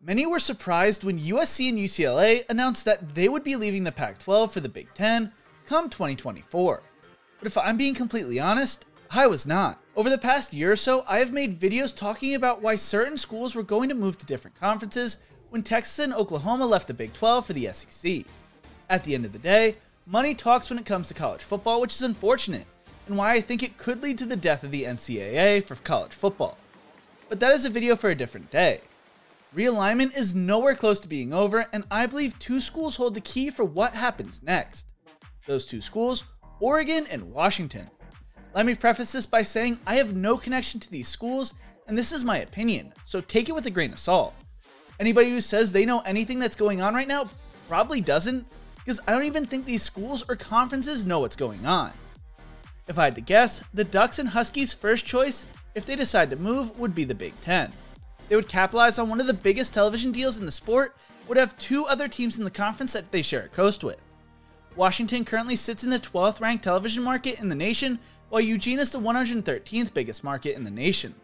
Many were surprised when USC and UCLA announced that they would be leaving the Pac-12 for the Big Ten come 2024. But if I'm being completely honest, I was not. Over the past year or so, I have made videos talking about why certain schools were going to move to different conferences when Texas and Oklahoma left the Big 12 for the SEC. At the end of the day, money talks when it comes to college football, which is unfortunate, and why I think it could lead to the death of the NCAA for college football. But that is a video for a different day. Realignment is nowhere close to being over, and I believe two schools hold the key for what happens next. Those two schools, Oregon and Washington. Let me preface this by saying I have no connection to these schools, and this is my opinion, so take it with a grain of salt. Anybody who says they know anything that's going on right now probably doesn't, because I don't even think these schools or conferences know what's going on. If I had to guess, the Ducks and Huskies' first choice, if they decide to move, would be the Big Ten. They would capitalize on one of the biggest television deals in the sport, would have two other teams in the conference that they share a coast with. Washington currently sits in the 12th ranked television market in the nation, while Eugene is the 113th biggest market in the nation.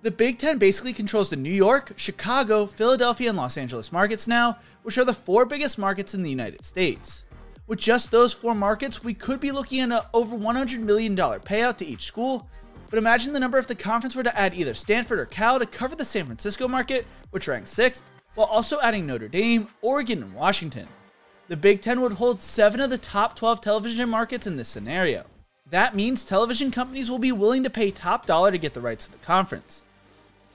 The Big Ten basically controls the New York, Chicago, Philadelphia, and Los Angeles markets now, which are the four biggest markets in the United States. With just those four markets, we could be looking at an over $100 million payout to each school, but imagine the number if the conference were to add either Stanford or Cal to cover the San Francisco market, which ranks 6th, while also adding Notre Dame, Oregon, and Washington. The Big Ten would hold 7 of the top 12 television markets in this scenario. That means television companies will be willing to pay top dollar to get the rights to the conference.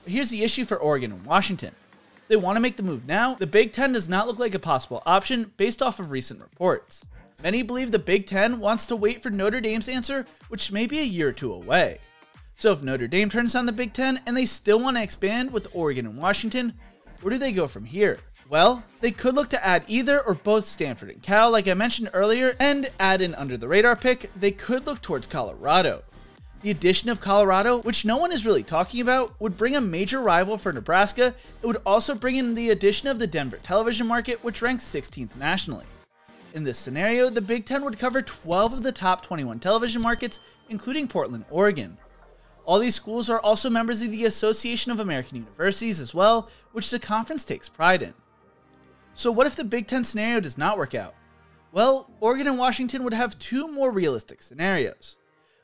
But here's the issue for Oregon and Washington. If they want to make the move now, the Big Ten does not look like a possible option based off of recent reports. Many believe the Big Ten wants to wait for Notre Dame's answer, which may be a year or two away. So if Notre Dame turns down the Big Ten and they still want to expand with Oregon and Washington, where do they go from here? Well, they could look to add either or both Stanford and Cal, like I mentioned earlier, and add an under-the-radar pick, they could look towards Colorado. The addition of Colorado, which no one is really talking about, would bring a major rival for Nebraska. It would also bring in the addition of the Denver television market, which ranks 16th nationally. In this scenario, the Big Ten would cover 12 of the top 21 television markets, including Portland, Oregon. All these schools are also members of the Association of American Universities as well, which the conference takes pride in. So what if the Big Ten scenario does not work out? Well, Oregon and Washington would have two more realistic scenarios.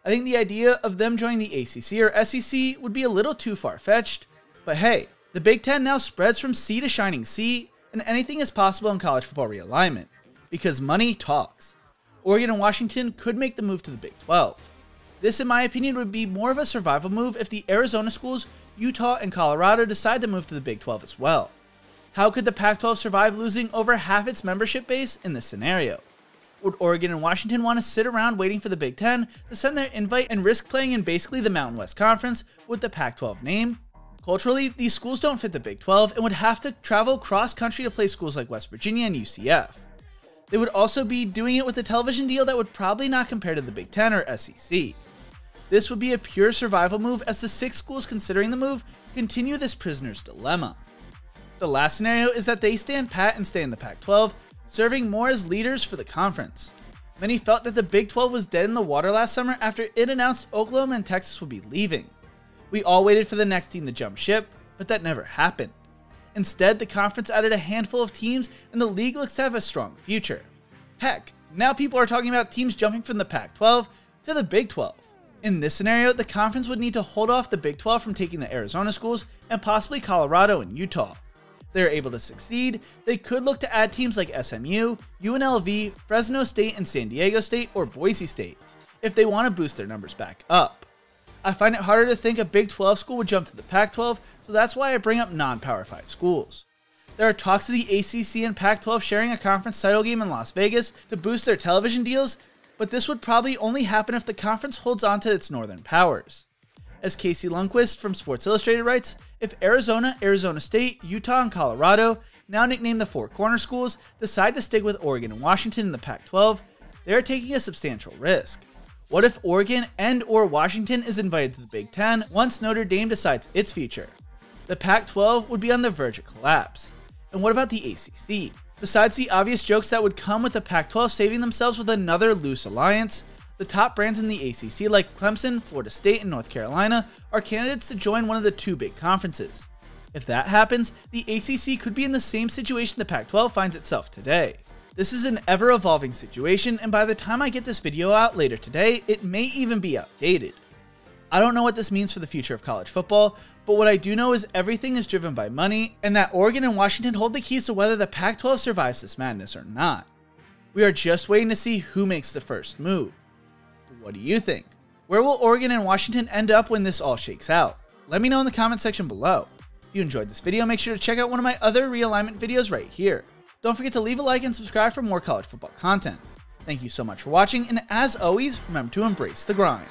I think the idea of them joining the ACC or SEC would be a little too far-fetched, but hey, the Big Ten now spreads from sea to shining sea, and anything is possible in college football realignment, because money talks. Oregon and Washington could make the move to the Big 12. This, in my opinion, would be more of a survival move if the Arizona schools, Utah, and Colorado decide to move to the Big 12 as well. How could the Pac-12 survive losing over half its membership base in this scenario? Would Oregon and Washington want to sit around waiting for the Big Ten to send their invite and risk playing in basically the Mountain West Conference with the Pac-12 name? Culturally, these schools don't fit the Big 12 and would have to travel cross-country to play schools like West Virginia and UCF. They would also be doing it with a television deal that would probably not compare to the Big 10 or SEC. This would be a pure survival move as the 6 schools considering the move continue this prisoner's dilemma. The last scenario is that they stand pat and stay in the Pac-12, serving more as leaders for the conference. Many felt that the Big 12 was dead in the water last summer after it announced Oklahoma and Texas would be leaving. We all waited for the next team to jump ship, but that never happened. Instead, the conference added a handful of teams and the league looks to have a strong future. Heck, now people are talking about teams jumping from the Pac-12 to the Big 12. In this scenario, the conference would need to hold off the Big 12 from taking the Arizona schools and possibly Colorado and Utah. If they are able to succeed, they could look to add teams like SMU, UNLV, Fresno State, and San Diego State or Boise State, if they want to boost their numbers back up. I find it harder to think a Big 12 school would jump to the Pac-12, so that's why I bring up non-Power 5 schools. There are talks of the ACC and Pac-12 sharing a conference title game in Las Vegas to boost their television deals, but this would probably only happen if the conference holds on to its northern powers. As Casey Lundquist from Sports Illustrated writes, if Arizona, Arizona State, Utah, and Colorado, now nicknamed the Four Corner Schools, decide to stick with Oregon and Washington in the Pac-12, they are taking a substantial risk. What if Oregon and/or Washington is invited to the Big Ten once Notre Dame decides its future? The Pac-12 would be on the verge of collapse. And what about the ACC? Besides the obvious jokes that would come with the Pac-12 saving themselves with another loose alliance, the top brands in the ACC like Clemson, Florida State, and North Carolina are candidates to join one of the two big conferences. If that happens, the ACC could be in the same situation the Pac-12 finds itself today. This is an ever-evolving situation, and by the time I get this video out later today, it may even be outdated. I don't know what this means for the future of college football, but what I do know is everything is driven by money, and that Oregon and Washington hold the keys to whether the Pac-12 survives this madness or not. We are just waiting to see who makes the first move. What do you think? Where will Oregon and Washington end up when this all shakes out? Let me know in the comment section below. If you enjoyed this video, make sure to check out one of my other realignment videos right here. Don't forget to leave a like and subscribe for more college football content. Thank you so much for watching, and as always, remember to embrace the grind.